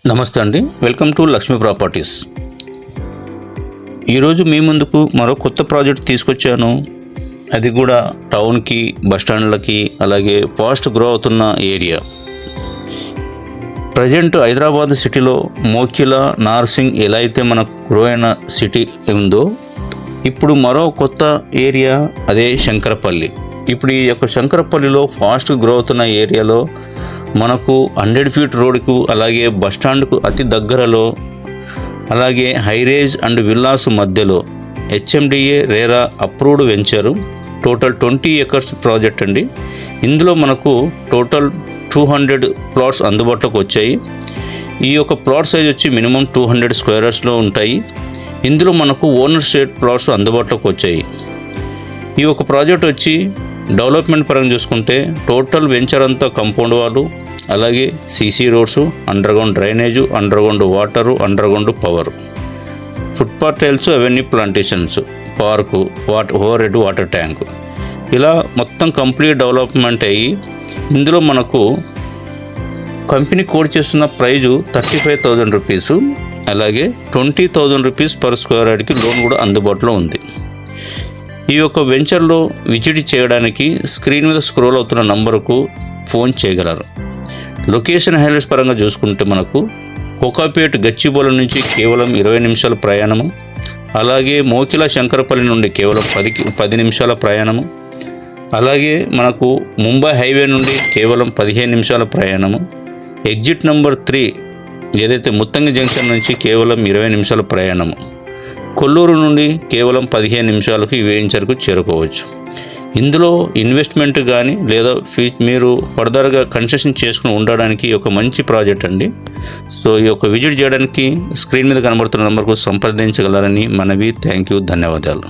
నమస్తే అండి, welcome to Lakshmi properties. ఈరోజు మీ ముందుకు మరో కొత్త ప్రాజెక్ట్ తీసుకొచ్చాను. అది కూడా టౌన్కి, బస్టాండ్లకి, అలాగే ఫాస్ట్ గ్రో అవుతున్న ఏరియా. ప్రజెంట్ హైదరాబాద్ సిటీలో మోకిలా, నార్సింగ్ ఎలా అయితే మన గ్రో అయిన సిటీ ఉందో, ఇప్పుడు మరో కొత్త ఏరియా అదే శంకరపల్లి. ఇప్పుడు ఈ యొక్క శంకరపల్లిలో ఫాస్ట్ గ్రో అవుతున్న ఏరియాలో మనకు 100 ఫీట్ రోడ్కు, అలాగే బస్టాండ్కు అతి దగ్గరలో, అలాగే హైరేజ్ అండ్ విల్లాస్ మధ్యలో HMDA RERA approved venture. Total 20 acres project అండి. ఇందులో మనకు టోటల్ 200 ప్లాట్స్ అందుబాటులోకి వచ్చాయి. ఈ యొక్క ప్లాట్ సైజ్ వచ్చి మినిమం 200 స్క్వేర్స్లో ఉంటాయి. ఇందులో మనకు ఓనర్ స్టేట్ ప్లాట్స్ అందుబాటులోకి వచ్చాయి. ఈ యొక్క ప్రాజెక్ట్ వచ్చి డెవలప్మెంట్ పరంగా చూసుకుంటే టోటల్ వెంచర్ అంతా కాంపౌండ్ వాళ్ళు, అలాగే CC roads, underground drainage, underground water, underground power, footpath tiles, avenue plantations, park, over head water tank, ఇలా మొత్తం కంప్లీట్ డెవలప్మెంట్ అయ్యి ఇందులో మనకు కంపెనీ కోడ్ చేస్తున్న ప్రైజు 35,000 రూపీసు, అలాగే 20,000 రూపీస్ పర్ స్క్వేర్ యార్డ్కి లోన్ కూడా అందుబాటులో ఉంది. ఈ యొక్క వెంచర్లో విజిట్ చేయడానికి స్క్రీన్ మీద స్క్రోల్ అవుతున్న నంబరుకు ఫోన్ చేయగలరు. లొకేషన్ హైలైట్స్ పరంగా చూసుకుంటే మనకు కోకాపేట్ గచ్చిబౌలి నుంచి కేవలం 20 నిమిషాల ప్రయాణము, అలాగే మోకిలా శంకరపల్లి నుండి కేవలం 10 నిమిషాల ప్రయాణము, అలాగే మనకు ముంబై హైవే నుండి కేవలం 15 నిమిషాల ప్రయాణము, ఎగ్జిట్ నెంబర్ 3 ఏదైతే ముత్తంగి జంక్షన్ నుంచి కేవలం 20 నిమిషాల ప్రయాణము, కొల్లూరు నుండి కేవలం 15 నిమిషాలకు ఈ వెంచర్కు చేరుకోవచ్చు. ఇందులో ఇన్వెస్ట్మెంట్ కానీ లేదా మీరు ఫర్దర్గా కన్స్ట్రక్షన్ చేసుకుని ఉండడానికి ఒక మంచి ప్రాజెక్ట్ అండి. సో ఈ యొక్క విజిట్ చేయడానికి స్క్రీన్ మీద కనబడుతున్న నెంబర్కు సంప్రదించగలరని మనవి. థ్యాంక్ యూ, ధన్యవాదాలు.